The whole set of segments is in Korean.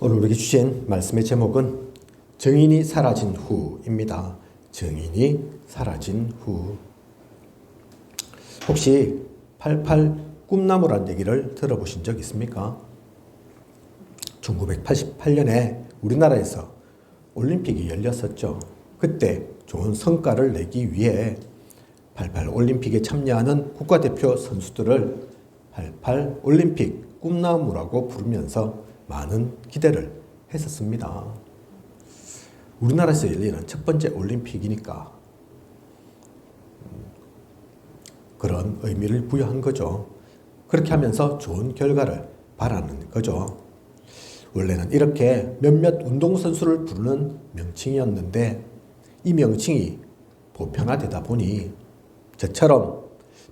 오늘 우리에게 주신 말씀의 제목은 정인이 사라진 후입니다. 정인이 사라진 후. 혹시 88 꿈나무란 얘기를 들어보신 적 있습니까? 1988년에 우리나라에서 올림픽이 열렸었죠. 그때 좋은 성과를 내기 위해 88 올림픽에 참여하는 국가대표 선수들을 88 올림픽 꿈나무라고 부르면서 많은 기대를 했었습니다. 우리나라에서 열리는 첫 번째 올림픽이니까 그런 의미를 부여한 거죠. 그렇게 하면서 좋은 결과를 바라는 거죠. 원래는 이렇게 몇몇 운동선수를 부르는 명칭이었는데 이 명칭이 보편화되다 보니 저처럼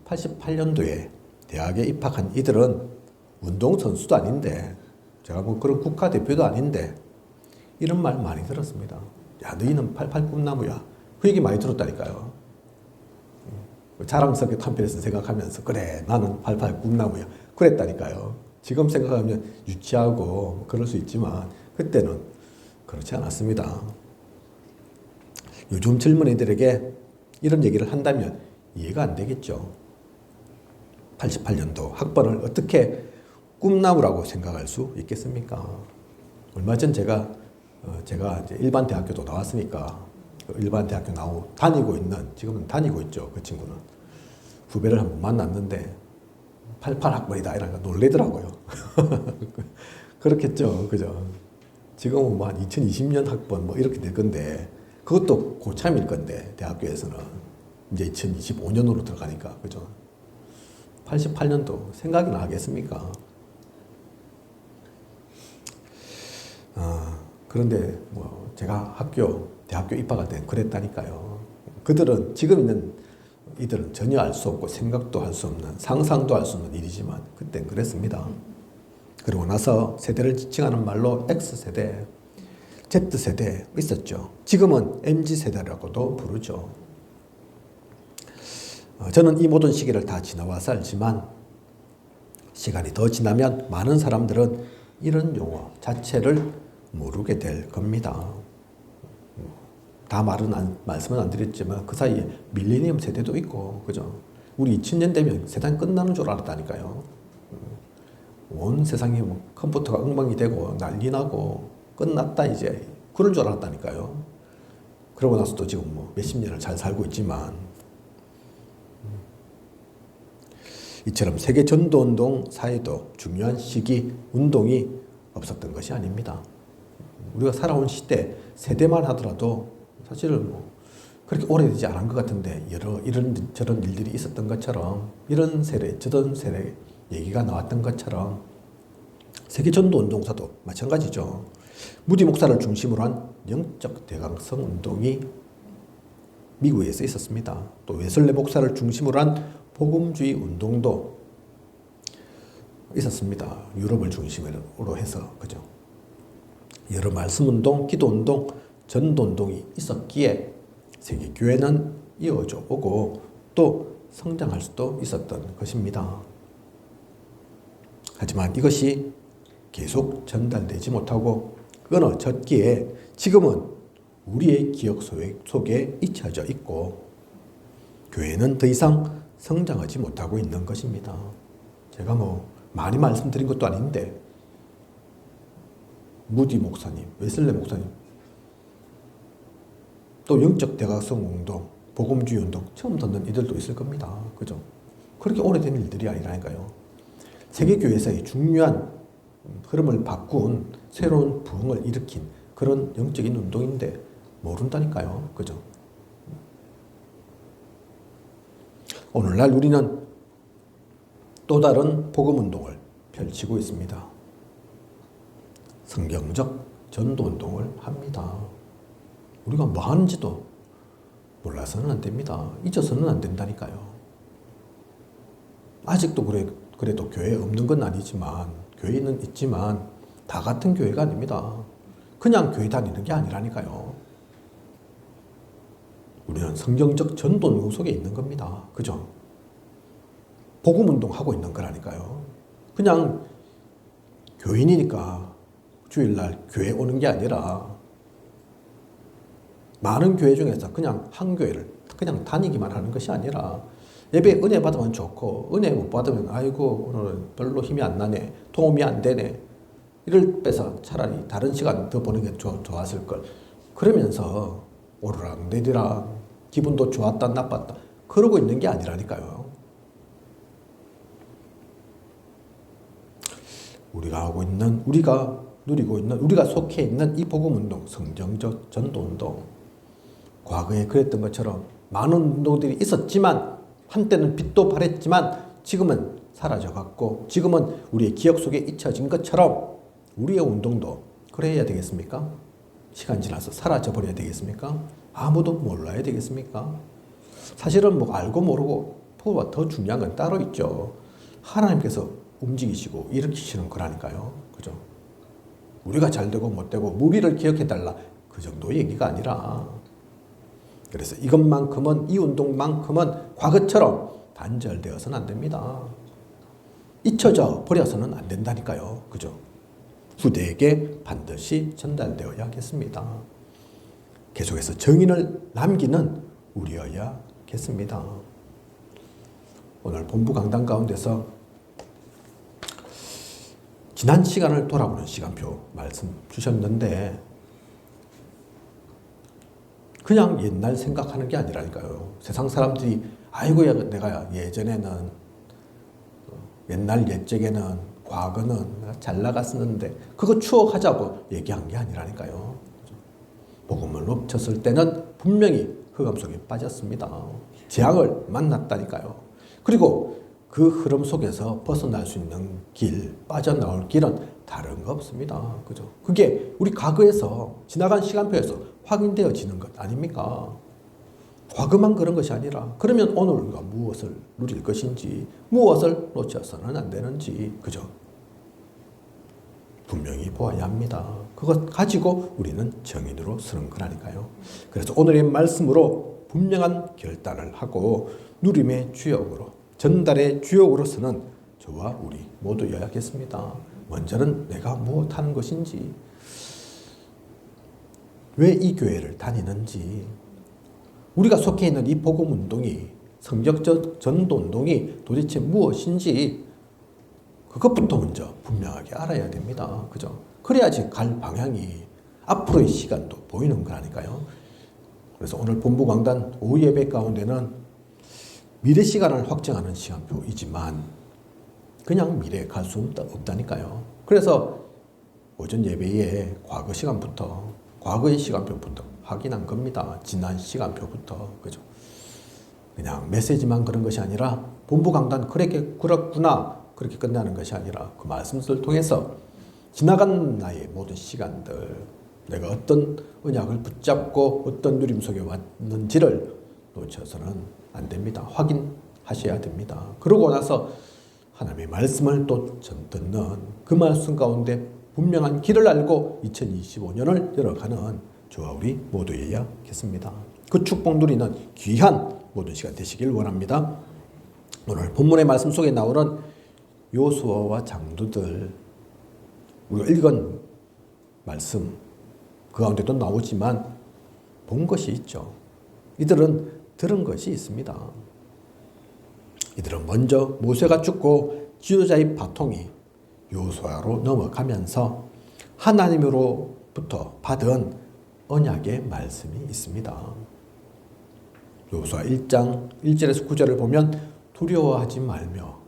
88년도에 대학에 입학한 이들은 운동선수도 아닌데 제가 뭐 그런 국가대표도 아닌데 이런 말 많이 들었습니다. 야, 너희는 88 꿈나무야. 그 얘기 많이 들었다니까요. 자랑스럽게 한편에서 생각하면서 그래 나는 88 꿈나무야. 그랬다니까요. 지금 생각하면 유치하고 그럴 수 있지만 그때는 그렇지 않았습니다. 요즘 젊은이들에게 이런 얘기를 한다면 이해가 안 되겠죠. 88년도 학번을 어떻게 꿈나무라고 생각할 수 있겠습니까? 얼마 전 제가 이제 일반 대학교도 나왔으니까 일반 대학교 다니고 있는 지금은 다니고 있죠. 그 친구는 후배를 한번 만났는데 88학번이다 이러니까 놀래더라고요. 그렇겠죠, 그죠? 지금은 뭐 한 2020년 학번 뭐 이렇게 될 건데 그것도 고참일 건데 대학교에서는 이제 2025년으로 들어가니까 그죠? 88년도 생각이나 하겠습니까? 그런데 뭐 제가 대학교 입학할 때 그랬다니까요. 그들은 지금 있는 이들은 전혀 알 수 없고 생각도 할 수 없는 상상도 할 수 없는 일이지만 그땐 그랬습니다. 그러고 나서 세대를 지칭하는 말로 X세대, Z세대 있었죠. 지금은 MZ세대라고도 부르죠. 저는 이 모든 시기를 다 지나와서 알지만 시간이 더 지나면 많은 사람들은 이런 용어 자체를 모르게 될 겁니다. 다 말씀은 안 드렸지만 그 사이에 밀레니엄 세대도 있고 그죠? 우리 2000년 되면 세상이 끝나는 줄 알았다니까요. 온 세상이 뭐 컴퓨터가 엉망이 되고 난리 나고 끝났다 이제 그런 줄 알았다니까요. 그러고 나서도 지금 뭐 몇십 년을 잘 살고 있지만 이처럼 세계 전도운동 사이도 중요한 시기 운동이 없었던 것이 아닙니다. 우리가 살아온 시대 세대만 하더라도 사실은 뭐 그렇게 오래되지 않은 것 같은데 여러 이런 일들이 있었던 것처럼 이런 세례 저런 세례 얘기가 나왔던 것처럼 세계 전도운동사도 마찬가지죠. 무디 목사를 중심으로 한 영적 대강성 운동이 미국에서 있었습니다. 또 웨슬레 목사를 중심으로 한 복음주의 운동도 있었습니다. 유럽을 중심으로 해서 그죠. 여러 말씀운동, 기도운동, 전도운동이 있었기에 세계교회는 이어져 오고 또 성장할 수도 있었던 것입니다. 하지만 이것이 계속 전달되지 못하고 끊어졌기에 지금은 우리의 기억 속에 잊혀져 있고 교회는 더 이상 성장하지 못하고 있는 것입니다. 제가 뭐 많이 말씀드린 것도 아닌데 무디 목사님, 웨슬레 목사님 또 영적 대각성 운동, 복음주의 운동 처음 듣는 이들도 있을 겁니다. 그죠? 그렇게 오래된 일들이 아니라니까요. 세계교회에서의 중요한 흐름을 바꾼 새로운 부흥을 일으킨 그런 영적인 운동인데 모른다니까요. 그죠? 오늘날 우리는 또 다른 복음운동을 펼치고 있습니다. 성경적 전도운동을 합니다. 우리가 뭐 하는지도 몰라서는 안 됩니다. 잊어서는 안 된다니까요. 아직도 그래도 교회에 없는 건 아니지만 교회는 있지만 다 같은 교회가 아닙니다. 그냥 교회 다니는 게 아니라니까요. 우리는 성경적 전도운동 속에 있는 겁니다. 그죠? 복음운동 하고 있는 거라니까요. 그냥 교인이니까 주일날 교회 오는 게 아니라 많은 교회 중에서 그냥 한 교회를 그냥 다니기만 하는 것이 아니라 예배 은혜 받으면 좋고 은혜 못 받으면 아이고 오늘은 별로 힘이 안 나네, 도움이 안 되네, 이럴 빼서 차라리 다른 시간 더 보는 게 좋았을 걸. 그러면서 오르락내리락 기분도 좋았다 나빴다 그러고 있는 게 아니라니까요. 우리가 하고 있는, 우리가 누리고 있는, 우리가 속해 있는 이 복음운동, 성경적 전도운동, 과거에 그랬던 것처럼 많은 운동들이 있었지만 한때는 빛도 발했지만 지금은 사라져갔고 지금은 우리의 기억 속에 잊혀진 것처럼 우리의 운동도 그래야 되겠습니까? 시간 지나서 사라져버려야 되겠습니까? 아무도 몰라야 되겠습니까? 사실은 뭐 알고 모르고 그거보다 더 중요한 건 따로 있죠. 하나님께서 움직이시고 일으키시는 거라니까요. 그죠? 우리가 잘 되고 못 되고 무리를 기억해달라 그 정도 얘기가 아니라, 그래서 이것만큼은, 이 운동만큼은 과거처럼 단절되어서는 안 됩니다. 잊혀져 버려서는 안 된다니까요. 그죠? 후대에게 반드시 전달되어야겠습니다. 계속해서 정인을 남기는 우리여야겠습니다. 오늘 본부 강단 가운데서 지난 시간을 돌아보는 시간표 말씀 주셨는데 그냥 옛날 생각하는 게 아니라니까요. 세상 사람들이 아이고 내가 예전에는, 옛날 옛적에는, 과거는 잘 나갔었는데 그거 추억하자고 얘기한 게 아니라니까요. 복음을 놓쳤을 때는 분명히 흑암 속에 빠졌습니다. 재앙을 만났다니까요. 그리고 그 흐름 속에서 벗어날 수 있는 길, 빠져나올 길은 다른 거 없습니다. 그죠? 그게 우리 과거에서 지나간 시간표에서 확인되어지는 것 아닙니까? 과거만 그런 것이 아니라 그러면 오늘 우리가 무엇을 누릴 것인지, 무엇을 놓쳐서는 안 되는지, 그죠? 분명히 보아야 합니다. 그것 가지고 우리는 정인으로 서는 거라니까요. 그래서 오늘의 말씀으로 분명한 결단을 하고 누림의 주역으로, 전달의 주역으로서는 저와 우리 모두여야겠습니다. 먼저는 내가 무엇하는 것인지, 왜 이 교회를 다니는지, 우리가 속해 있는 이 복음운동이, 성경적 전도운동이 도대체 무엇인지 그것부터 먼저 분명하게 알아야 됩니다. 그죠? 그래야지 갈 방향이, 앞으로의 시간도 보이는 거라니까요. 그래서 오늘 본부 강단 오후 예배 가운데는 미래 시간을 확정하는 시간표이지만 그냥 미래에 갈 수 없다니까요. 그래서 오전 예배에 과거 시간부터, 과거의 시간표부터 확인한 겁니다. 지난 시간표부터. 그죠? 그냥 메시지만 그런 것이 아니라 본부 강단 그렇구나 그렇게 끝나는 것이 아니라 그 말씀을 통해서 지나간 나의 모든 시간들, 내가 어떤 언약을 붙잡고 어떤 누림 속에 왔는지를 놓쳐서는 안 됩니다. 확인하셔야 됩니다. 그러고 나서 하나님의 말씀을 또 듣는 그 말씀 가운데 분명한 길을 알고 2025년을 열어가는 저와 우리 모두여야겠습니다. 그 축복 누리는 귀한 모든 시간 되시길 원합니다. 오늘 본문의 말씀 속에 나오는 요수아와 장로들, 우리가 읽은 말씀 그 가운데도 나오지만 본 것이 있죠. 이들은 들은 것이 있습니다. 이들은 먼저 모세가 죽고 지도자의 바통이 요수아로 넘어가면서 하나님으로부터 받은 언약의 말씀이 있습니다. 요수아 1장 1절에서 9절을 보면 두려워하지 말며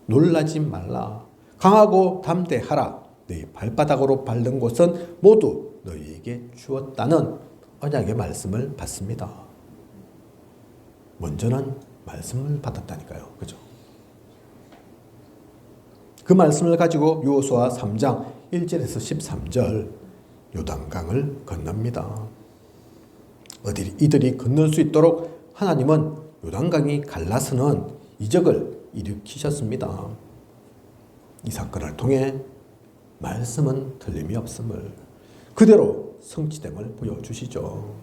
놀라지 말라. 강하고 담대하라. 네 발바닥으로 밟는 곳은 모두 너희에게 주었다는 언약의 말씀을 받습니다. 먼저는 말씀을 받았다니까요. 그죠? 그 말씀을 가지고 여호수아 3장 1절에서 13절 요단강을 건넙니다. 이들이 건널 수 있도록 하나님은 요단강이 갈라서는 이적을 일으키셨습니다. 이 사건을 통해 말씀은 틀림이 없음을 그대로 성취됨을 보여주시죠.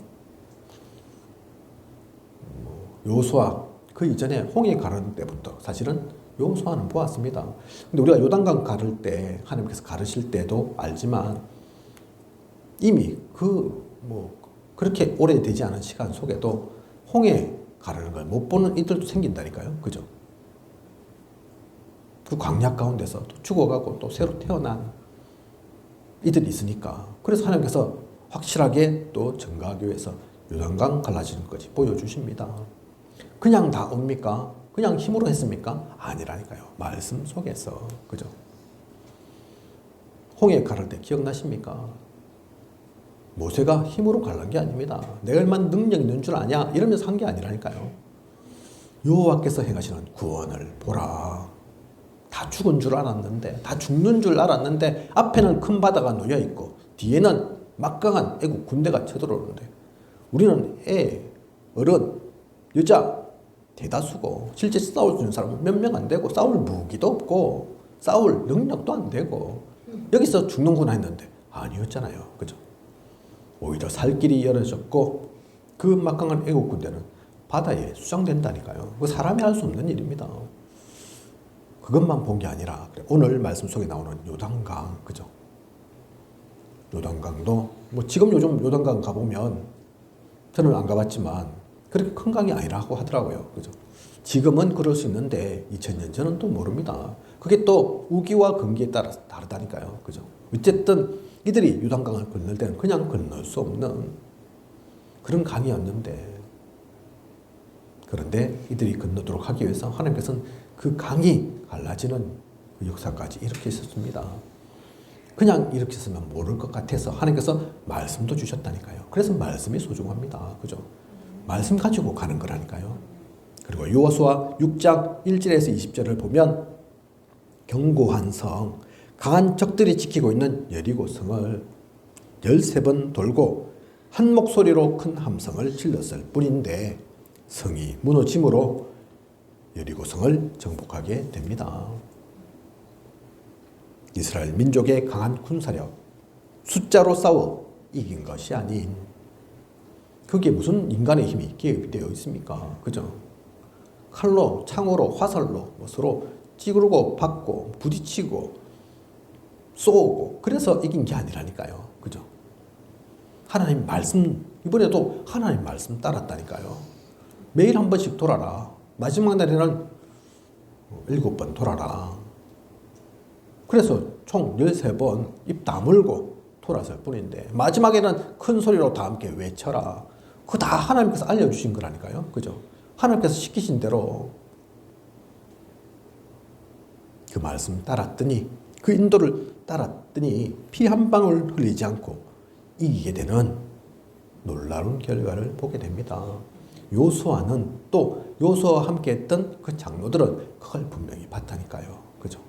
여호수아 그 이전에 홍해 가를 때부터 사실은 여호수아는 보았습니다. 근데 우리가 요단강 가를 때 하나님께서 가르실 때도 알지만 이미 그렇게 오래되지 않은 시간 속에도 홍해 가르는 걸 못 보는 이들도 생긴다니까요. 그죠? 그 광야 가운데서 또 죽어가고 또 새로 태어난 이들이 있으니까. 그래서 하나님께서 확실하게 또 정가교에서 요단강 갈라지는 것까지 보여주십니다. 그냥 다 옵니까? 그냥 힘으로 했습니까? 아니라니까요. 말씀 속에서. 그죠? 홍해 가를 때 기억나십니까? 모세가 힘으로 갈란 게 아닙니다. 내가 얼마나 능력 있는 줄 아냐? 이러면서 한 게 아니라니까요. 여호와께서 행하시는 구원을 보라. 다 죽은 줄 알았는데, 다 죽는 줄 알았는데 앞에는 큰 바다가 놓여 있고 뒤에는 막강한 애국 군대가 쳐들어오는데 우리는 애, 어른, 여자 대다수고 실제 싸울 수 있는 사람은 몇 명 안 되고 싸울 무기도 없고 싸울 능력도 안 되고 여기서 죽는구나 했는데 아니었잖아요. 그죠? 오히려 살 길이 열어졌고 그 막강한 애국 군대는 바다에 수장된다니까요. 그 사람이 할 수 없는 일입니다. 그것만 본 게 아니라 오늘 말씀 속에 나오는 요단강, 그죠? 요단강도 지금 요즘 요단강 가보면 저는 안 가봤지만 그렇게 큰 강이 아니라고 하더라고요. 그죠? 지금은 그럴 수 있는데 2000년 전은 또 모릅니다. 그게 또 우기와 금기에 따라 다르다니까요. 그죠? 어쨌든 이들이 요단강을 건널 때는 그냥 건널 수 없는 그런 강이었는데 그런데 이들이 건너도록 하기 위해서 하나님께서는 그 강이 갈라지는 그 역사까지 이렇게 있었습니다. 그냥 이렇게 쓰면 모를 것 같아서 하나님께서 말씀도 주셨다니까요. 그래서 말씀이 소중합니다. 그죠? 말씀 가지고 가는 거라니까요. 그리고 여호수아 6장 1절에서 20절을 보면 견고한 성, 강한 적들이 지키고 있는 여리고 성을 13번 돌고 한 목소리로 큰 함성을 질렀을 뿐인데 성이 무너짐으로 여리고 성을 정복하게 됩니다. 이스라엘 민족의 강한 군사력, 숫자로 싸워 이긴 것이 아닌 그게 무슨 인간의 힘이 개입되어 있습니까? 그죠? 칼로, 창으로, 화살로 서로 찌르고 받고 부딪히고 쏘고 그래서 이긴 게 아니라니까요. 그죠? 하나님 말씀, 이번에도 하나님 말씀 따랐다니까요. 매일 한 번씩 돌아라. 마지막 날에는 7번 돌아라. 그래서 총 13번 입 다물고 돌았을 뿐인데 마지막에는 큰 소리로 다 함께 외쳐라. 그거 다 하나님께서 알려주신 거라니까요. 그죠? 하나님께서 시키신 대로 그 말씀 따랐더니 그 인도를 따랐더니 피 한 방울 흘리지 않고 이기게 되는 놀라운 결과를 보게 됩니다. 요수아는 또 요수아와 함께 했던 그 장로들은 그걸 분명히 봤다니까요. 그죠?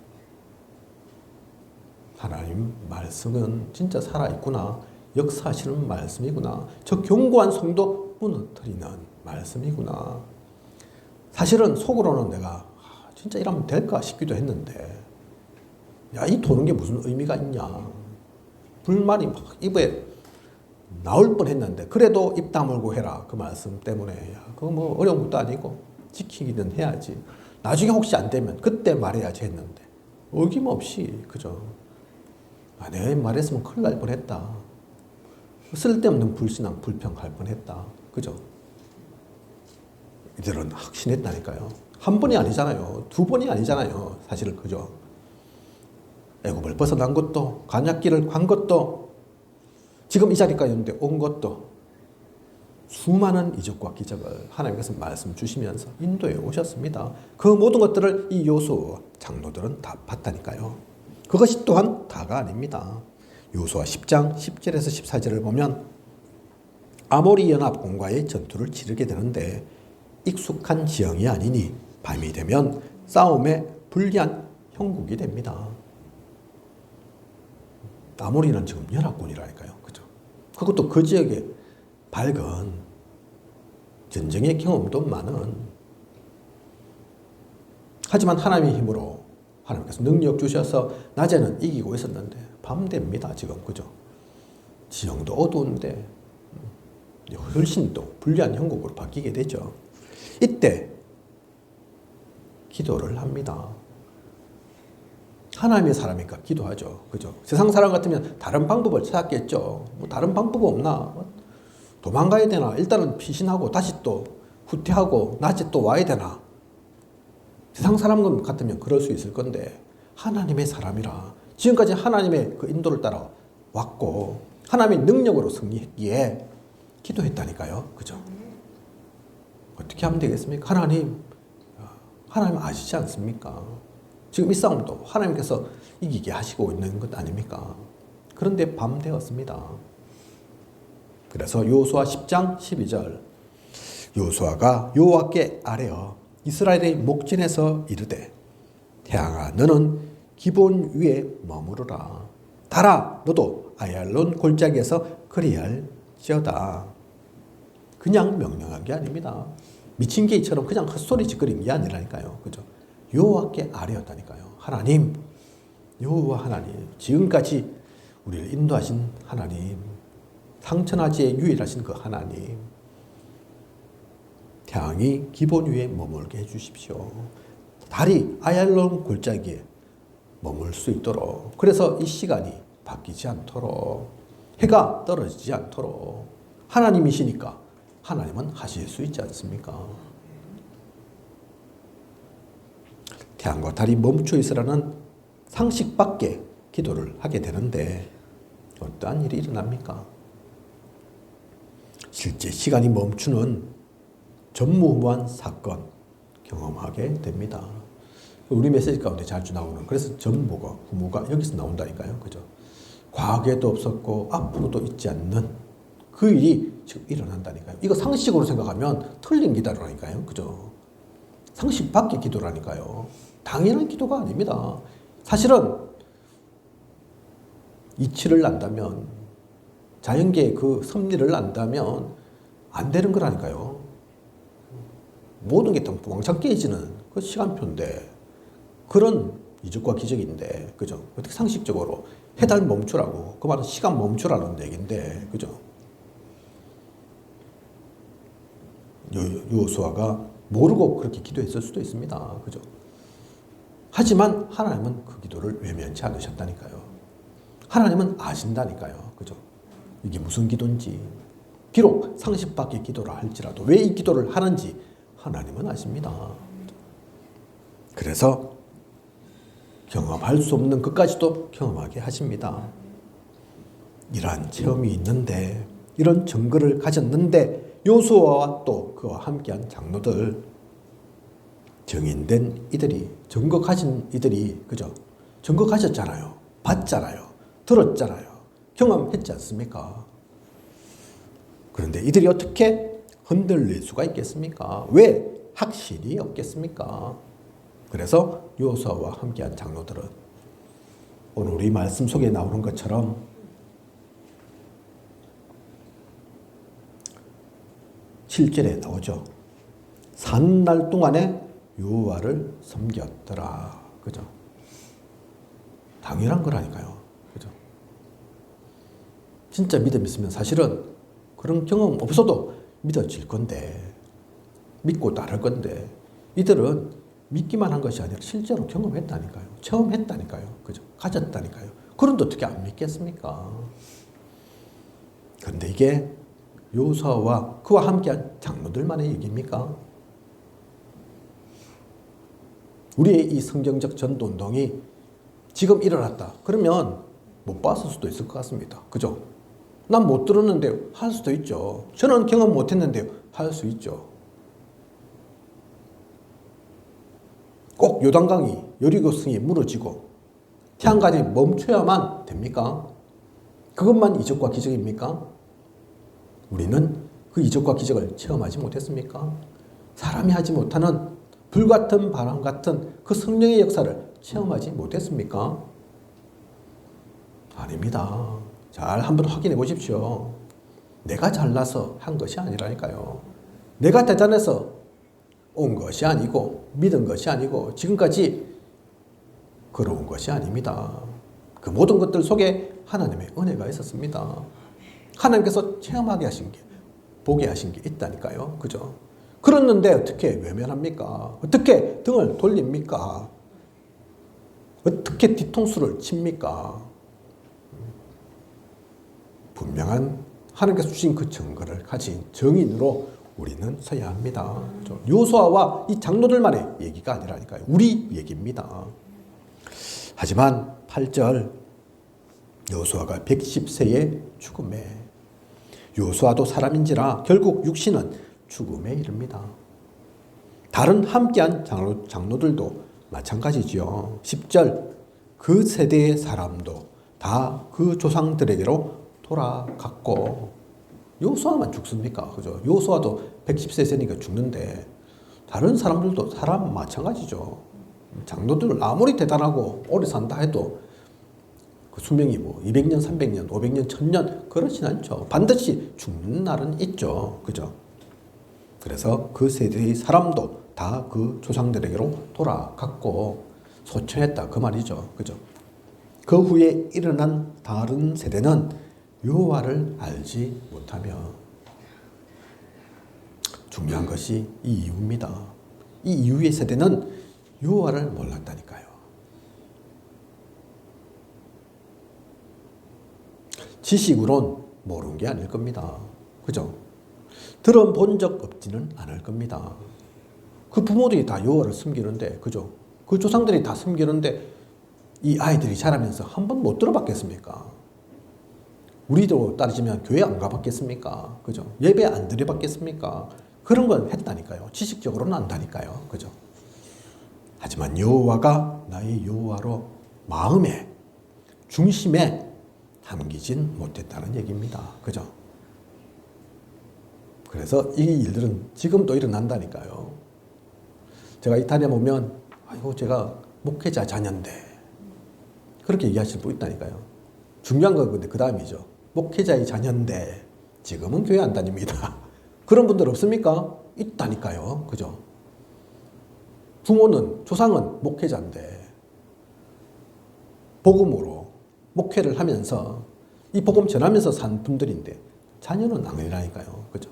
하나님 말씀은 진짜 살아있구나. 역사하시는 말씀이구나. 저 견고한 성도 무너뜨리는 말씀이구나. 사실은 속으로는 내가 진짜 이러면 될까 싶기도 했는데 야, 이 도는 게 무슨 의미가 있냐. 불만이 막 입에 나올 뻔했는데 그래도 입 다물고 해라. 그 말씀 때문에 야, 그거 뭐 어려운 것도 아니고 지키기는 해야지. 나중에 혹시 안 되면 그때 말해야지 했는데 어김없이 그죠. 아, 내가 말했으면 큰일 날 뻔했다. 쓸데없는 불신앙, 불평할 뻔했다. 그죠? 이들은 확신했다니까요. 한 번이 아니잖아요. 두 번이 아니잖아요. 사실은 그죠? 애굽을 벗어난 것도 관약길을 간 것도 지금 이 자리까지 온 것도 수많은 이적과 기적을 하나님께서 말씀 주시면서 인도해 오셨습니다. 그 모든 것들을 이 요수 장로들은 다 봤다니까요. 그것이 또한 다가 아닙니다. 요수아 10장 10절에서 14절을 보면 아모리 연합군과의 전투를 치르게 되는데 익숙한 지형이 아니니 밤이 되면 싸움에 불리한 형국이 됩니다. 아모리는 지금 연합군이라니까요. 그죠? 그것도 그 지역에 밝은 전쟁의 경험도 많은 하지만 하나님의 힘으로 하나님께서 능력 주셔서 낮에는 이기고 있었는데 밤 됩니다. 지금 그죠? 지형도 어두운데 훨씬 더 불리한 형국으로 바뀌게 되죠. 이때 기도를 합니다. 하나님의 사람이니까 기도하죠. 그죠? 세상 사람 같으면 다른 방법을 찾았겠죠. 뭐 다른 방법 없나? 도망가야 되나? 일단은 피신하고 다시 또 후퇴하고 낮에 또 와야 되나? 세상 사람 같으면 그럴 수 있을 건데 하나님의 사람이라 지금까지 하나님의 그 인도를 따라 왔고 하나님의 능력으로 승리했기에 기도했다니까요. 그죠? 어떻게 하면 되겠습니까? 하나님 아시지 않습니까? 지금 이 싸움도 하나님께서 이기게 하시고 있는 것 아닙니까? 그런데 밤 되었습니다. 그래서 여호수아 10장 12절 여호수아가 여호와께 아뢰어 이스라엘의 목전에서 이르되 태양아 너는 기본 위에 머무르라 달아 너도 아얄론 골짜기에서 그리할지어다. 그냥 명령한 게 아닙니다. 미친 개처럼 그냥 헛소리 짓거린 게 아니라니까요. 그죠? 여호와께 아뢰었다니까요. 하나님, 여호와 하나님, 지금까지 우리를 인도하신 하나님, 상천하지에 유일하신 그 하나님, 태양이 기본 위에 머물게 해주십시오. 달이 아얄론 골짜기에 머물 수 있도록, 그래서 이 시간이 바뀌지 않도록, 해가 떨어지지 않도록 하나님이시니까 하나님은 하실 수 있지 않습니까? 태양과 달이 멈춰 있으라는 상식 밖에 기도를 하게 되는데 어떠한 일이 일어납니까? 실제 시간이 멈추는 전무후무한 사건 경험하게 됩니다. 우리 메시지 가운데 자주 나오는 그래서 전무가 후무가 여기서 나온다니까요. 그죠? 과거에도 없었고 앞으로도 있지 않는 그 일이 지금 일어난다니까요. 이거 상식으로 생각하면 틀린 기도라니까요. 그죠? 상식 밖의 기도라니까요. 당연한 기도가 아닙니다. 사실은 이치를 안다면 자연계의 그 섭리를 안다면 안 되는 거라니까요. 모든 게 다 왕창 깨지는 그 시간표인데 그런 이적과 기적인데 그죠? 어떻게 상식적으로 해달 멈추라고 그 말은 시간 멈추라는 얘기인데 그죠? 여호수아가 모르고 그렇게 기도했을 수도 있습니다. 그죠? 하지만 하나님은 그 기도를 외면치 않으셨다니까요. 하나님은 아신다니까요. 그죠? 이게 무슨 기도인지. 비록 상식 밖의 기도라 할지라도 왜 이 기도를 하는지 하나님은 아십니다. 그래서 경험할 수 없는 것까지도 경험하게 하십니다. 이러한 체험이 있는데 이런 증거를 가졌는데 여호수아와 또 그와 함께한 장로들 정인된 이들이 증거 가진 이들이 그죠? 증거 가졌잖아요. 봤잖아요. 들었잖아요. 경험했지 않습니까? 그런데 이들이 어떻게 흔들릴 수가 있겠습니까? 왜 확신이 없겠습니까? 그래서 여호수아와 함께한 장로들은 오늘 우리 말씀 속에 나오는 것처럼 실절에 나오죠. 산날 동안에 여호와를 섬겼더라. 그죠? 당연한 거라니까요. 그죠? 진짜 믿음 있으면 사실은 그런 경험 없어도 믿어질 건데 믿고 따를 건데 이들은 믿기만 한 것이 아니라 실제로 경험했다니까요. 체험했다니까요. 그죠? 가졌다니까요. 그런데 어떻게 안 믿겠습니까? 그런데 이게 여호수아와 그와 함께한 장로들만의 얘기입니까? 우리의 이 성경적 전도운동이 지금 일어났다. 그러면 못 봤을 수도 있을 것 같습니다. 그죠? 난 못 들었는데요. 할 수도 있죠. 저는 경험 못 했는데요. 할 수 있죠. 꼭 요단강이 여리고성이 무너지고 태양간이 멈춰야만 됩니까? 그것만 이적과 기적입니까? 우리는 그 이적과 기적을 체험하지 못했습니까? 사람이 하지 못하는 불같은 바람 같은 그 성령의 역사를 체험하지 못했습니까? 아닙니다. 잘 한번 확인해 보십시오. 내가 잘나서 한 것이 아니라니까요. 내가 대단해서 온 것이 아니고 믿은 것이 아니고 지금까지 걸어온 것이 아닙니다. 그 모든 것들 속에 하나님의 은혜가 있었습니다. 하나님께서 체험하게 하신 게 보게 하신 게 있다니까요. 그죠? 그랬는데 어떻게 외면합니까? 어떻게 등을 돌립니까? 어떻게 뒤통수를 칩니까? 분명한 하나님께서 주신 그 증거를 가진 정인으로 우리는 서야 합니다. 요수아와 이 장로들만의 얘기가 아니라니까요. 우리 얘기입니다. 하지만 8절 요수아가 110세의 죽음에 요수아도 사람인지라 결국 육신은 죽음에 이릅니다. 다른 함께한 장로들도 마찬가지지요. 10절 그 세대의 사람도 다 그 조상들에게로 돌아갔고 요수아만 죽습니까? 그죠? 요수아도 110세니까 죽는데 다른 사람들도 사람 마찬가지죠. 장로들 아무리 대단하고 오래 산다 해도 그 수명이 뭐 200년, 300년, 500년, 1000년 그렇진 않죠. 반드시 죽는 날은 있죠. 그죠? 그래서 그 세대의 사람도 다 그 조상들에게로 돌아갔고 소천했다 그 말이죠. 그죠? 그 후에 일어난 다른 세대는 여호와를 알지 못하며 중요한 것이 이 이유입니다. 이 이후의 세대는 여호와를 몰랐다니까요. 지식으론 모르는 게 아닐 겁니다. 그죠? 들어본 적 없지는 않을 겁니다. 그 부모들이 다 여호와를 섬기는데, 그죠? 그 조상들이 다 섬기는데 이 아이들이 자라면서 한 번 못 들어봤겠습니까? 우리도 따지면 교회 안 가봤겠습니까? 그죠? 예배 안 드려봤겠습니까? 그런 걸 했다니까요. 지식적으로는 안다니까요. 그죠? 하지만 여호와가 나의 여호와로 마음에 중심에 담기진 못했다는 얘기입니다. 그죠? 그래서 이 일들은 지금도 일어난다니까요. 제가 이탈리아 보면 아이고 제가 목회자 자녀인데 그렇게 얘기하실 분 있다니까요. 중요한 건 근데 그 다음이죠. 목회자의 자녀인데 지금은 교회 안 다닙니다. 그런 분들 없습니까? 있다니까요. 그죠? 부모는 조상은 목회자인데 복음으로 목회를 하면서 이 복음 전하면서 산 분들인데 자녀는 아니라니까요. 그죠?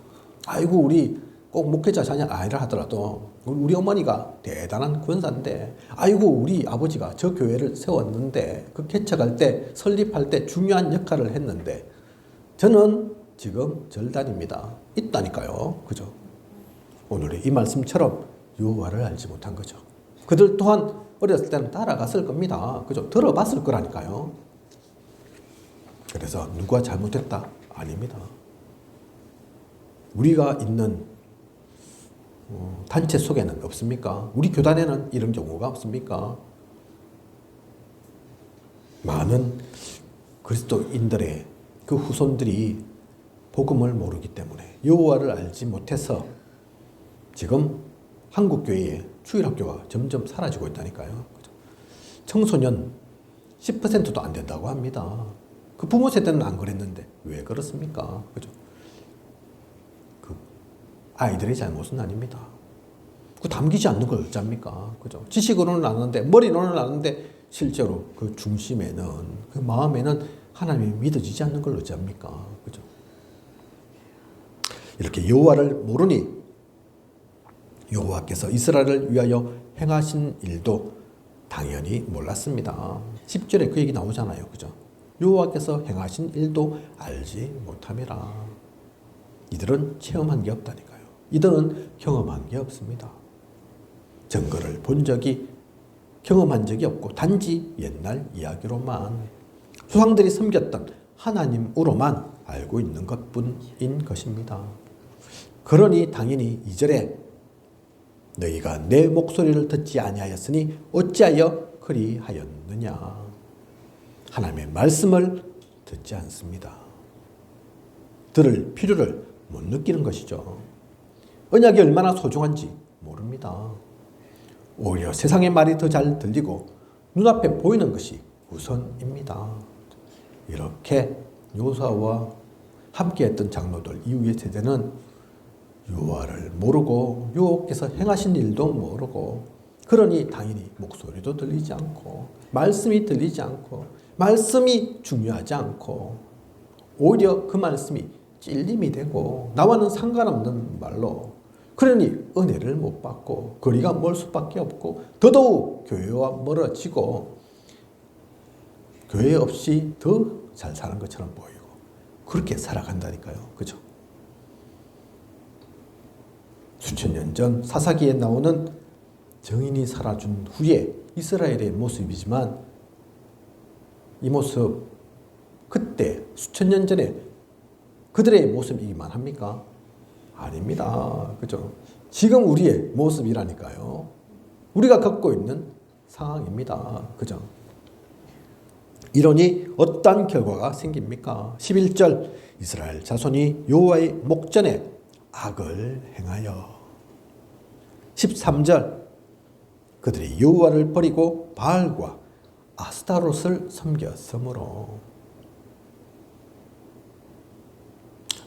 아이고 우리 꼭 목회자 자녀 아니라 하더라도 우리 어머니가 대단한 권사인데 아이고 우리 아버지가 저 교회를 세웠는데 그 개척할 때 설립할 때 중요한 역할을 했는데 저는 지금 절단입니다. 있다니까요. 그죠? 오늘의 이 말씀처럼 여호와를 알지 못한 거죠. 그들 또한 어렸을 때는 따라갔을 겁니다. 그죠? 들어봤을 거라니까요. 그래서 누가 잘못했다? 아닙니다. 우리가 있는 단체 속에는 없습니까? 우리 교단에는 이런 경우가 없습니까? 많은 그리스도인들의 그 후손들이 복음을 모르기 때문에 여호와를 알지 못해서 지금 한국교회의 주일학교가 점점 사라지고 있다니까요. 청소년 10%도 안 된다고 합니다. 그 부모 세대는 안 그랬는데 왜 그렇습니까? 그죠? 그 아이들의 잘못은 아닙니다. 그 담기지 않는 걸 어쩝니까? 그죠? 지식으로는 아는데, 머리로는 아는데, 실제로 그 중심에는, 그 마음에는 하나님이 믿어지지 않는 걸 어쩝니까? 그죠? 이렇게 여호와를 모르니 여호와께서 이스라엘을 위하여 행하신 일도 당연히 몰랐습니다. 10절에 그 얘기 나오잖아요. 그죠? 여호와께서 행하신 일도 알지 못함이라. 이들은 체험한 게 없다니까요. 이들은 경험한 게 없습니다. 증거를 본 적이 경험한 적이 없고 단지 옛날 이야기로만 조상들이 섬겼던 하나님으로만 알고 있는 것뿐인 것입니다. 그러니 당연히 2절에 너희가 내 목소리를 듣지 아니하였으니 어찌하여 그리하였느냐. 하나님의 말씀을 듣지 않습니다. 들을 필요를 못 느끼는 것이죠. 언약이 얼마나 소중한지 모릅니다. 오히려 세상의 말이 더 잘 들리고 눈앞에 보이는 것이 우선입니다. 이렇게 요사와 함께했던 장로들 이후의 세대는 여호와를 모르고 여호와께서 행하신 일도 모르고 그러니 당연히 목소리도 들리지 않고 말씀이 들리지 않고 말씀이 중요하지 않고 오히려 그 말씀이 찔림이 되고 나와는 상관없는 말로 그러니 은혜를 못 받고 거리가 멀 수밖에 없고 더더욱 교회와 멀어지고 교회 없이 더 잘 사는 것처럼 보이고 그렇게 살아간다니까요. 그죠? 수천 년 전 사사기에 나오는 정인이 살아준 후에 이스라엘의 모습이지만 이 모습 그때 수천 년 전에 그들의 모습이기만 합니까? 아닙니다. 그죠? 지금 우리의 모습이라니까요. 우리가 겪고 있는 상황입니다. 그죠? 이러니 어떠한 결과가 생깁니까? 11절 이스라엘 자손이 여호와의 목전에 악을 행하여 13절 그들이 여호와를 버리고 바알과 아스타롯을 섬겼으므로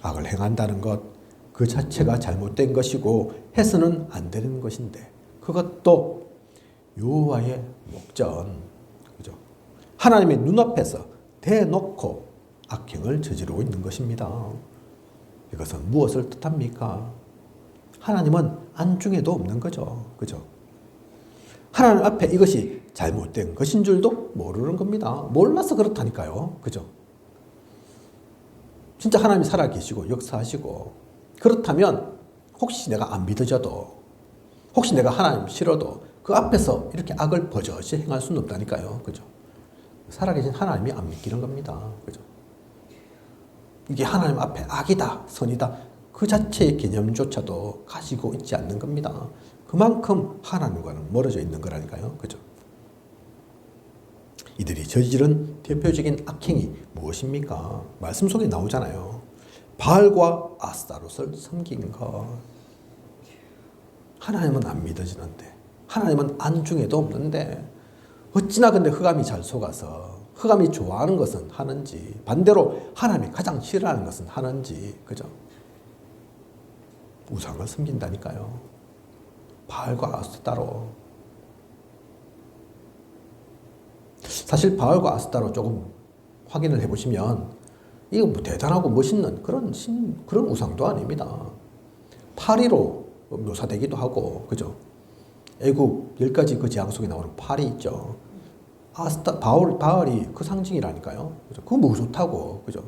악을 행한다는 것 그 자체가 잘못된 것이고 해서는 안 되는 것인데 그것도 여호와의 목전 그죠? 하나님의 눈앞에서 대놓고 악행을 저지르고 있는 것입니다. 이것은 무엇을 뜻합니까? 하나님은 안중에도 없는 거죠. 그죠? 하나님 앞에 이것이 잘못된 것인 줄도 모르는 겁니다. 몰라서 그렇다니까요. 그죠? 진짜 하나님이 살아계시고 역사하시고 그렇다면 혹시 내가 안 믿어져도 혹시 내가 하나님 싫어도 그 앞에서 이렇게 악을 버젓이 행할 수는 없다니까요. 그죠? 살아계신 하나님이 안 믿기는 겁니다. 그죠? 이게 하나님 앞에 악이다, 선이다 그 자체의 개념조차도 가지고 있지 않는 겁니다. 그만큼 하나님과는 멀어져 있는 거라니까요. 그죠? 이들이 저지른 대표적인 악행이 무엇입니까? 말씀 속에 나오잖아요. 바알과 아스타롯을 섬긴 것. 하나님은 안 믿어지는데 하나님은 안중에도 없는데 어찌나 근데 흑암이 잘 속아서 흑암이 좋아하는 것은 하는지 반대로 하나님이 가장 싫어하는 것은 하는지 그죠? 우상을 섬긴다니까요. 바알과 아스타롯. 사실 바알과 아스타롯 조금 확인을 해보시면 이거 뭐 대단하고 멋있는 그런 우상도 아닙니다. 파리로 묘사되기도 하고 그죠? 애국 10가지 그 재앙 속에 나오는 파리 있죠. 바알이 그 상징이라니까요. 그죠? 그거 뭐 좋다고 그죠?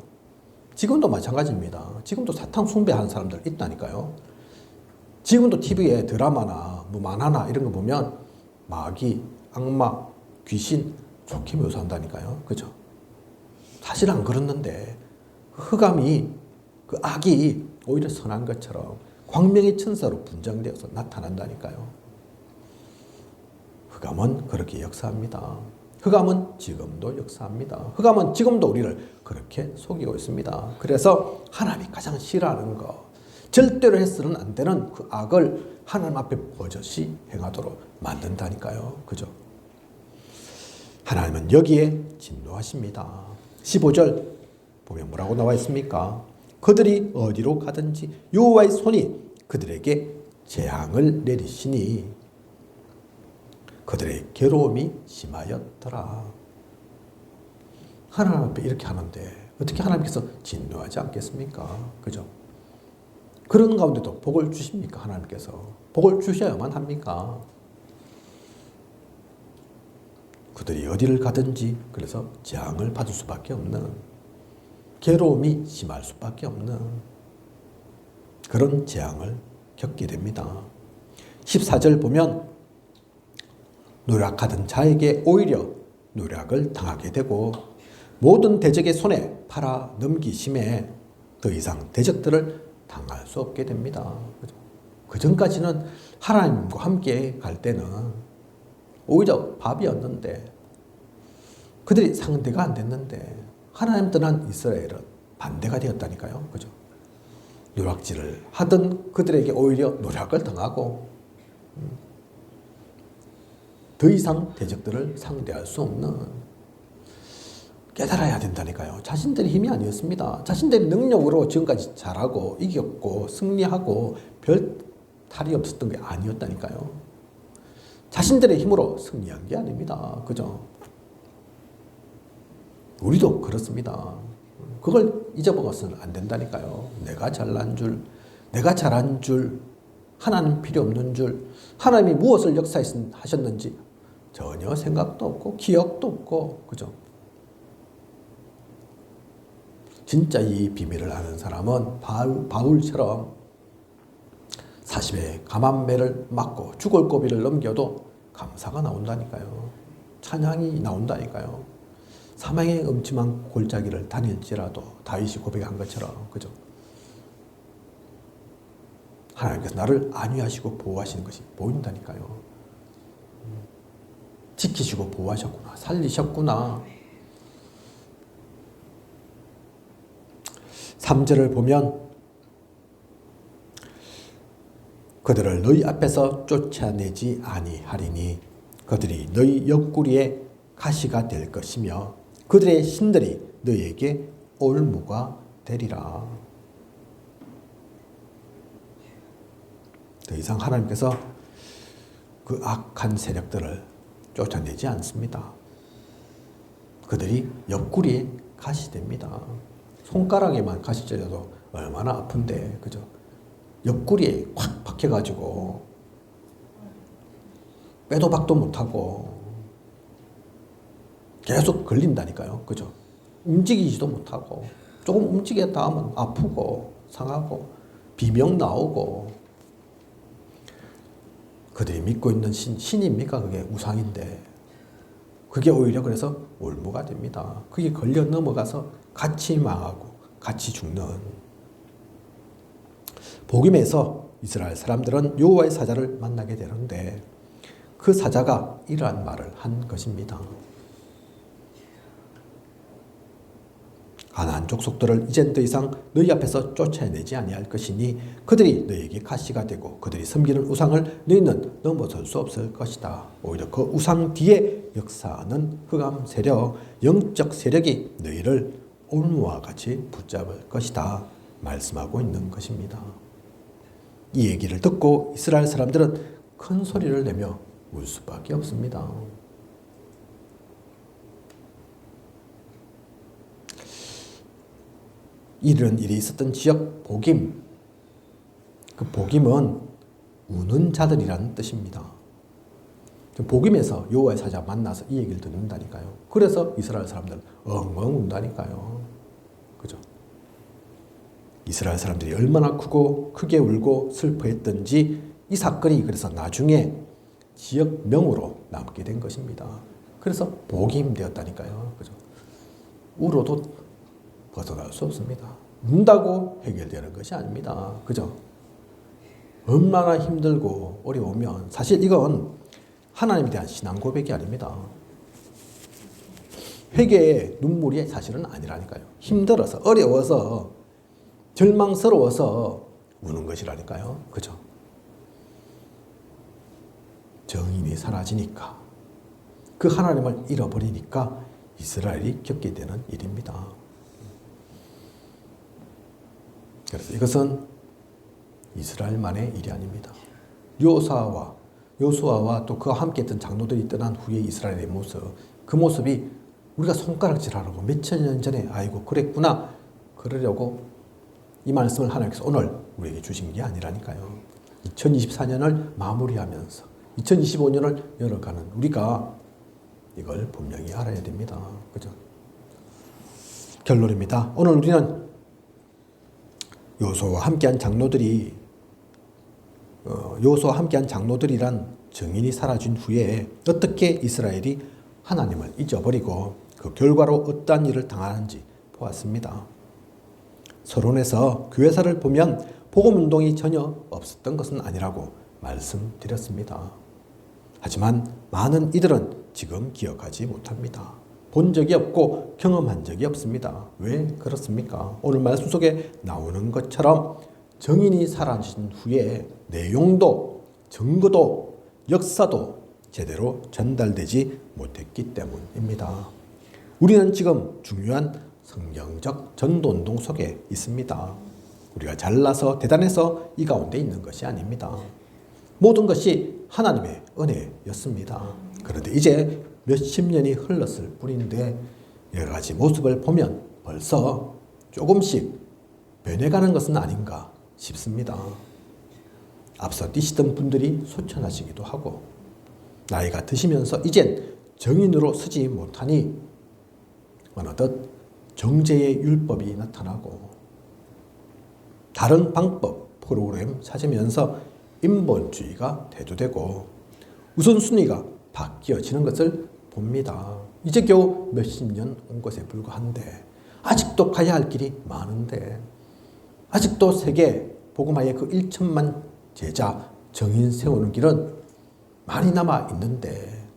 지금도 마찬가지입니다. 지금도 사탕 숭배하는 사람들 있다니까요. 지금도 TV에 드라마나 뭐 만화나 이런 거 보면 마귀, 악마, 귀신 좋게 묘사한다니까요. 그죠? 사실 안 그렇는데 흑암이 그 악이 오히려 선한 것처럼 광명의 천사로 분장되어서 나타난다니까요. 흑암은 그렇게 역사합니다. 흑암은 지금도 역사합니다. 흑암은 지금도 우리를 그렇게 속이고 있습니다. 그래서 하나님이 가장 싫어하는 것, 절대로 해서는 안 되는 그 악을 하나님 앞에 버젓이 행하도록 만든다니까요. 그죠? 하나님은 여기에 진노하십니다. 15절 보면 뭐라고 나와 있습니까? 그들이 어디로 가든지 여호와의 손이 그들에게 재앙을 내리시니 그들의 괴로움이 심하였더라. 하나님 앞에 이렇게 하는데 어떻게 하나님께서 진노하지 않겠습니까? 그죠? 그런 가운데도 복을 주십니까? 하나님께서 복을 주셔야만 합니까? 그들이 어디를 가든지 그래서 재앙을 받을 수밖에 없는 괴로움이 심할 수밖에 없는 그런 재앙을 겪게 됩니다. 14절 보면 노력하던 자에게 오히려 노력을 당하게 되고 모든 대적의 손에 팔아 넘기심에 더 이상 대적들을 당할 수 없게 됩니다. 그 전까지는 하나님과 함께 갈 때는 오히려 밥이었는데 그들이 상대가 안 됐는데 하나님 떠난 이스라엘은 반대가 되었다니까요. 그죠? 노략질을 하던 그들에게 오히려 노략을 당하고 더 이상 대적들을 상대할 수 없는 깨달아야 된다니까요. 자신들의 힘이 아니었습니다. 자신들의 능력으로 지금까지 잘하고 이겼고 승리하고 별 탈이 없었던 게 아니었다니까요. 자신들의 힘으로 승리한 게 아닙니다. 그죠? 우리도 그렇습니다. 그걸 잊어먹어서는 안 된다니까요. 내가 잘난 줄, 내가 잘한 줄, 하나님 필요 없는 줄, 하나님이 무엇을 역사하셨는지 전혀 생각도 없고 기억도 없고 그죠? 진짜 이 비밀을 아는 사람은 바울처럼 40의 감암매를 맞고 죽을 고비를 넘겨도 감사가 나온다니까요. 찬양이 나온다니까요. 사망의 음침한 골짜기를 다닐지라도 다윗이 고백한 것처럼, 그죠? 하나님께서 나를 안위하시고 보호하시는 것이 보인다니까요. 지키시고 보호하셨구나. 살리셨구나. 3절을 보면 그들을 너희 앞에서 쫓아내지 아니하리니 그들이 너희 옆구리에 가시가 될 것이며 그들의 신들이 너희에게 올무가 되리라. 더 이상 하나님께서 그 악한 세력들을 쫓아내지 않습니다. 그들이 옆구리에 가시 됩니다. 손가락에만 가시 찔려도 얼마나 아픈데, 그죠? 옆구리에 확 박혀가지고 빼도 박도 못하고 계속 걸린다니까요. 그죠? 움직이지도 못하고 조금 움직였다 하면 아프고 상하고 비명 나오고 그들이 믿고 있는 신입니까? 그게 우상인데 그게 오히려 그래서 올무가 됩니다. 그게 걸려 넘어가서 같이 망하고 같이 죽는 복음에서 이스라엘 사람들은 여호와의 사자를 만나게 되는데 그 사자가 이러한 말을 한 것입니다. 가나안 족속들을 이젠 더 이상 너희 앞에서 쫓아내지 아니할 것이니 그들이 너희에게 가시가 되고 그들이 섬기는 우상을 너희는 넘어설 수 없을 것이다. 오히려 그 우상 뒤에 역사하는 흑암 세력, 영적 세력이 너희를 올무와 같이 붙잡을 것이다. 말씀하고 있는 것입니다. 이 얘기를 듣고 이스라엘 사람들은 큰 소리를 내며 울 수밖에 없습니다. 이런 일이 있었던 지역 복임, 그 복임은 우는 자들이라는 뜻입니다. 복임에서 여호와의 사자 만나서 이 얘기를 듣는다니까요. 그래서 이스라엘 사람들은 엉엉 운다니까요. 그죠? 이스라엘 사람들이 얼마나 크게 울고 슬퍼했던지 이 사건이 그래서 나중에 지역명으로 남게 된 것입니다. 그래서 복임되었다니까요. 그죠? 울어도 벗어날 수 없습니다. 운다고 해결되는 것이 아닙니다. 그죠? 얼마나 힘들고 어려우면 사실 이건 하나님에 대한 신앙 고백이 아닙니다. 회개의 눈물이 사실은 아니라니까요. 힘들어서 어려워서 절망스러워서 우는 것이라니까요. 그죠? 정인이 사라지니까 그 하나님을 잃어버리니까 이스라엘이 겪게 되는 일입니다. 그래서 이것은 이스라엘만의 일이 아닙니다. 요수아와 또 그와 함께했던 장로들이 떠난 후에 이스라엘의 모습, 그 모습이 우리가 손가락질하라고 몇천 년 전에 아이고 그랬구나 그러려고 이 말씀을 하나님께서 오늘 우리에게 주신 게 아니라니까요. 2024년을 마무리하면서 2025년을 열어가는 우리가 이걸 분명히 알아야 됩니다. 그죠? 결론입니다. 오늘 우리는 요수아와 함께한 장로들이란 증인이 사라진 후에 어떻게 이스라엘이 하나님을 잊어버리고 그 결과로 어떠한 일을 당하는지 보았습니다. 서론에서 교회사를 보면 복음운동이 전혀 없었던 것은 아니라고 말씀드렸습니다. 하지만 많은 이들은 지금 기억하지 못합니다. 본 적이 없고 경험한 적이 없습니다. 왜 그렇습니까? 오늘 말씀 속에 나오는 것처럼 정인이 사라진 후에 내용도 증거도 역사도 제대로 전달되지 못했기 때문입니다. 우리는 지금 중요한 성경적 전도운동 속에 있습니다. 우리가 잘나서 대단해서 이 가운데 있는 것이 아닙니다. 모든 것이 하나님의 은혜였습니다. 그런데 이제 몇십 년이 흘렀을 뿐인데 여러 가지 모습을 보면 벌써 조금씩 변해가는 것은 아닌가 싶습니다. 앞서 뛰시던 분들이 소천하시기도 하고 나이가 드시면서 이젠 정인으로 서지 못하니 어느덧 정제의 율법이 나타나고 다른 방법, 프로그램 찾으면서 인본주의가 대두되고 우선순위가 바뀌어지는 것을 봅니다. 이제 겨우 몇십 년 온 것에 불과한데 아직도 가야 할 길이 많은데 아직도 세계 복음화의 그 1천만 제자 정인 세우는 길은 많이 남아 있는데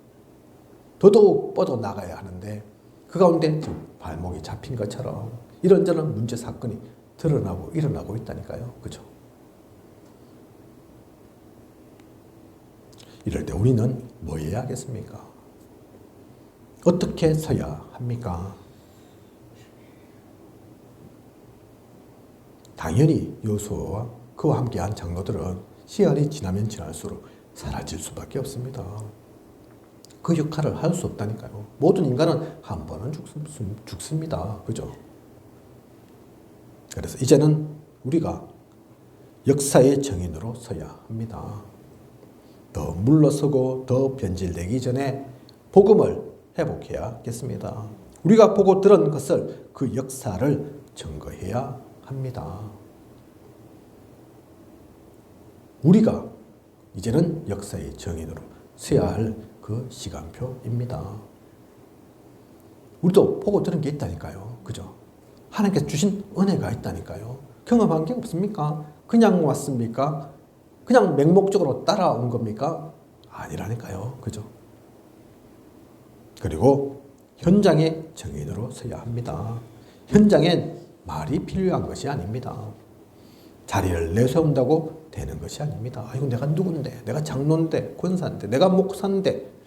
더더욱 뻗어나가야 하는데 그 가운데 지금 발목이 잡힌 것처럼 이런저런 문제 사건이 드러나고 일어나고 있다니까요. 그죠? 이럴 때 우리는 뭐 해야 하겠습니까? 어떻게 서야 합니까? 당연히 여호수아와 그와 함께한 장로들은 시간이 지나면 지날수록 사라질 수밖에 없습니다. 그 역할을 할 수 없다니까요. 모든 인간은 한 번은 죽습니다. 그죠? 그래서 이제는 우리가 역사의 정인으로 서야 합니다. 더 물러서고 더 변질되기 전에 복음을 회복해야겠습니다. 우리가 보고 들은 것을 그 역사를 증거해야 합니다. 우리가 이제는 역사의 정인으로 서야 할 그 시간표입니다. 우리도 보고 들은 게 있다니까요. 그죠? 하나님께서 주신 은혜가 있다니까요. 경험한 게 없습니까? 그냥 왔습니까? 그냥 맹목적으로 따라온 겁니까? 아니라니까요. 그죠? 그리고 현장의 정인으로 서야 합니다. 현장엔 말이 필요한 것이 아닙니다. 자리를 내세운다고 되는 것이 아닙니다. 이거 내가 누군데, 내가 장로인데, 권사인데, 내가 목사인데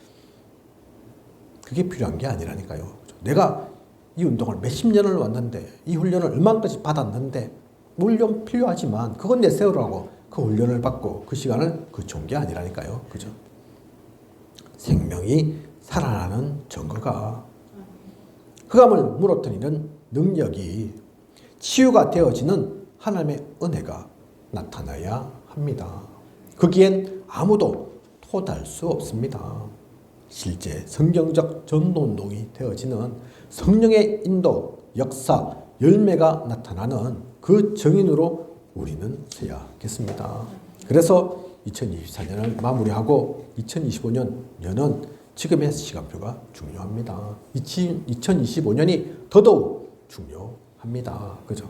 그게 필요한 게 아니라니까요. 내가 이 운동을 몇십 년을 왔는데 이 훈련을 얼마까지 받았는데 물론 필요하지만 그건 내세우라고 그 훈련을 받고 그 시간을 그쳐온 게 아니라니까요. 그죠? 생명이 살아나는 증거가 흑암을 무너뜨리는 능력이 치유가 되어지는 하나님의 은혜가 나타나야 합니다. 거기엔 아무도 토달 수 없습니다. 실제 성경적 전도운동이 되어지는 성령의 인도, 역사, 열매가 나타나는 그 정인으로 우리는 서야겠습니다. 그래서 2024년을 마무리하고 2025년은 지금의 시간표가 중요합니다. 2025년이 더더욱 중요합니다. 그죠?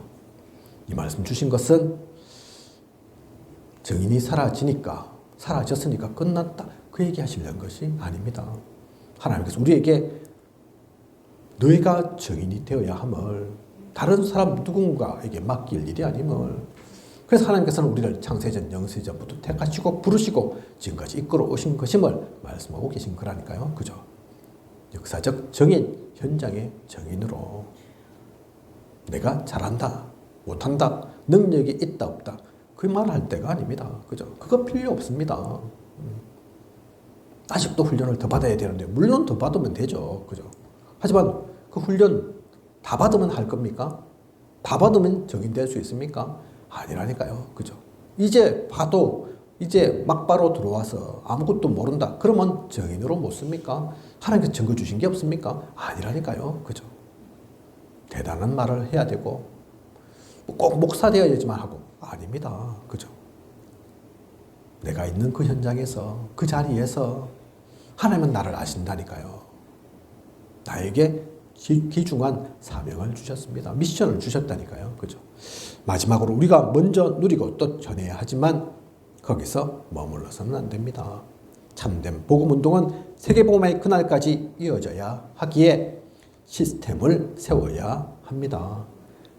이 말씀 주신 것은 정인이 사라졌으니까 끝났다. 그 얘기 하시려는 것이 아닙니다. 하나님께서 우리에게 너희가 정인이 되어야 함을 다른 사람 누군가에게 맡길 일이 아님을 그래서 하나님께서는 우리를 창세전 영세전부터 택하시고 부르시고 지금까지 이끌어 오신 것임을 말씀하고 계신 거라니까요. 그죠? 역사적 정인, 현장의 정인으로 내가 잘한다, 못한다, 능력이 있다 없다 그 말할 때가 아닙니다. 그죠? 그거 필요 없습니다. 아직도 훈련을 더 받아야 되는데 물론 더 받으면 되죠. 그죠? 하지만 그 훈련 다 받으면 할 겁니까? 다 받으면 정인될 수 있습니까? 아니라니까요. 그죠? 이제 봐도 이제 막바로 들어와서 아무것도 모른다. 그러면 정인으로 못 씁니까? 하나님께서 증거 주신 게 없습니까? 아니라니까요. 그죠? 대단한 말을 해야 되고 꼭 목사 되어야지만 하고 아닙니다. 그죠? 내가 있는 그 현장에서 그 자리에서 하나님은 나를 아신다니까요. 나에게 귀중한 사명을 주셨습니다. 미션을 주셨다니까요. 그죠? 마지막으로 우리가 먼저 누리고 또 전해야 하지만 거기서 머물러서는 안 됩니다. 참된 복음운동은 세계복음화의 그날까지 이어져야 하기에 시스템을 세워야 합니다.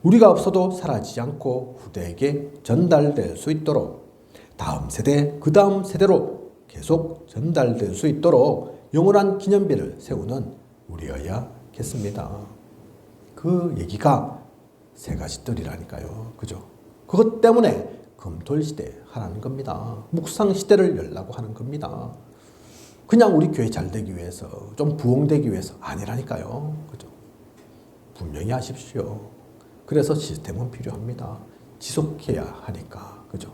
우리가 없어도 사라지지 않고 후대에게 전달될 수 있도록 다음 세대, 그 다음 세대로 계속 전달될 수 있도록 영원한 기념비를 세우는 우리여야겠습니다. 그 얘기가 세 가지 뜰이라니까요. 그죠? 그것 때문에 금토일시대 하라는 겁니다. 묵상시대를 열라고 하는 겁니다. 그냥 우리 교회 잘 되기 위해서, 좀 부흥되기 위해서 아니라니까요. 그죠? 분명히 아십시오. 그래서 시스템은 필요합니다. 지속해야 하니까. 그죠?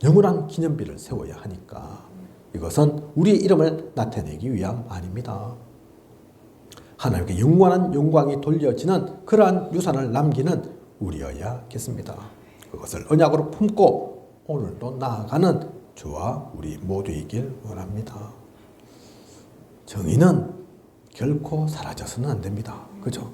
영원한 기념비를 세워야 하니까. 이것은 우리의 이름을 나타내기 위함 아닙니다. 하나님께 영원한 영광이 돌려지는 그러한 유산을 남기는 우리여야겠습니다. 그것을 언약으로 품고 오늘도 나아가는 저와 우리 모두이길 원합니다. 정의는 결코 사라져서는 안 됩니다. 그죠?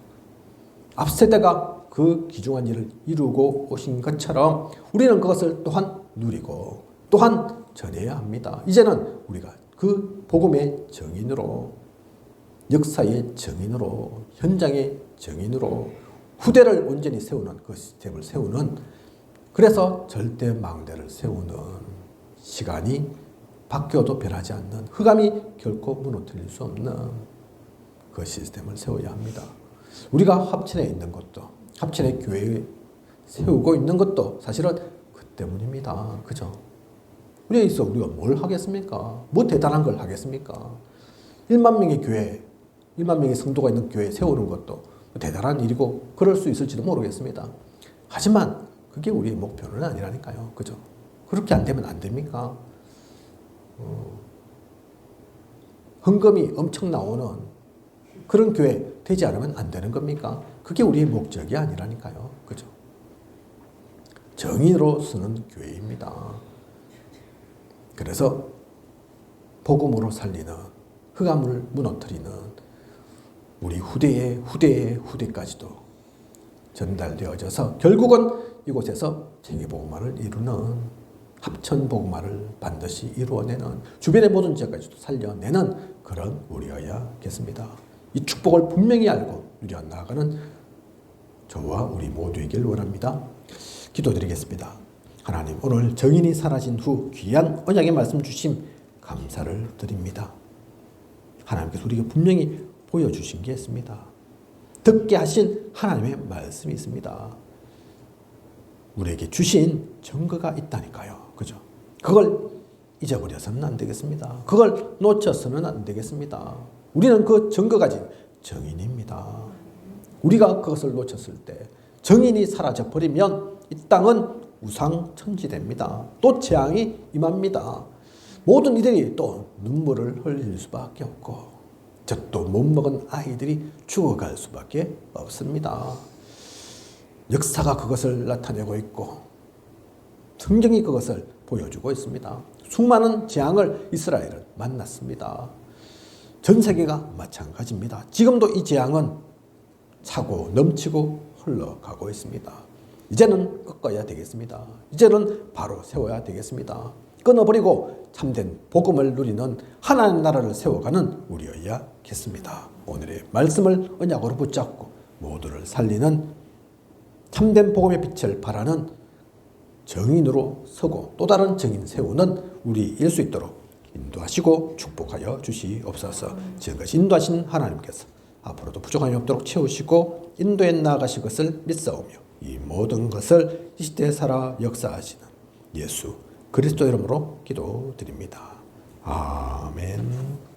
앞세대가 그 귀중한 일을 이루고 오신 것처럼 우리는 그것을 또한 누리고 또한 전해야 합니다. 이제는 우리가 그 복음의 정인으로, 역사의 정인으로, 현장의 정인으로 후대를 온전히 세우는 그 시스템을 세우는, 그래서 절대 망대를 세우는, 시간이 바뀌어도 변하지 않는, 흑암이 결코 무너뜨릴 수 없는 그 시스템을 세워야 합니다. 우리가 합천에 있는 것도, 합천의 교회에 세우고 있는 것도 사실은 그 때문입니다. 그죠? 우리가 뭘 하겠습니까? 뭐 대단한 걸 하겠습니까? 1만 명의 교회, 1만 명의 성도가 있는 교회 세우는 것도 대단한 일이고 그럴 수 있을지도 모르겠습니다. 하지만 그게 우리의 목표는 아니라니까요. 그죠? 그렇게 안 되면 안 됩니까? 헌금이 엄청 나오는 그런 교회 되지 않으면 안 되는 겁니까? 그게 우리의 목적이 아니라니까요. 그죠? 정의로 쓰는 교회입니다. 그래서 복음으로 살리는, 흑암을 무너뜨리는 우리 후대의 후대까지도 전달되어져서 결국은 이곳에서 세계복음화를 이루는, 합천복음화를 반드시 이루어내는, 주변의 모든 지역까지도 살려내는 그런 우리여야겠습니다. 이 축복을 분명히 알고 누려나가는 저와 우리 모두이길 원합니다. 기도드리겠습니다. 하나님, 오늘 정인이 사라진 후 귀한 언약의 말씀 주심 감사를 드립니다. 하나님께서 우리에게 분명히 보여주신 게 있습니다. 듣게 하신 하나님의 말씀이 있습니다. 우리에게 주신 증거가 있다니까요. 그죠? 그걸 잊어버려서는 안 되겠습니다. 그걸 놓쳐서는 안 되겠습니다. 우리는 그 증거가 진 정인입니다. 우리가 그것을 놓쳤을 때, 정인이 사라져 버리면 이 땅은 우상천지됩니다. 또 재앙이 임합니다. 모든 이들이 또 눈물을 흘릴 수밖에 없고 젖도 못 먹은 아이들이 죽어갈 수밖에 없습니다. 역사가 그것을 나타내고 있고 성경이 그것을 보여주고 있습니다. 수많은 재앙을 이스라엘은 만났습니다. 전 세계가 마찬가지입니다. 지금도 이 재앙은 차고 넘치고 흘러가고 있습니다. 이제는 꺾어야 되겠습니다. 이제는 바로 세워야 되겠습니다. 끊어버리고 참된 복음을 누리는 하나님 나라를 세워가는 우리여야겠습니다. 오늘의 말씀을 언약으로 붙잡고 모두를 살리는 참된 복음의 빛을 발하는 정인으로 서고 또 다른 정인 세우는 우리일 수 있도록 인도하시고 축복하여 주시옵소서. 지금까지 인도하신 하나님께서 앞으로도 부족함이 없도록 채우시고 인도에 나아가실 것을 믿사오며 이 모든 것을 이 시대에 살아 역사하시는 예수 그리스도 이름으로 기도드립니다. 아멘.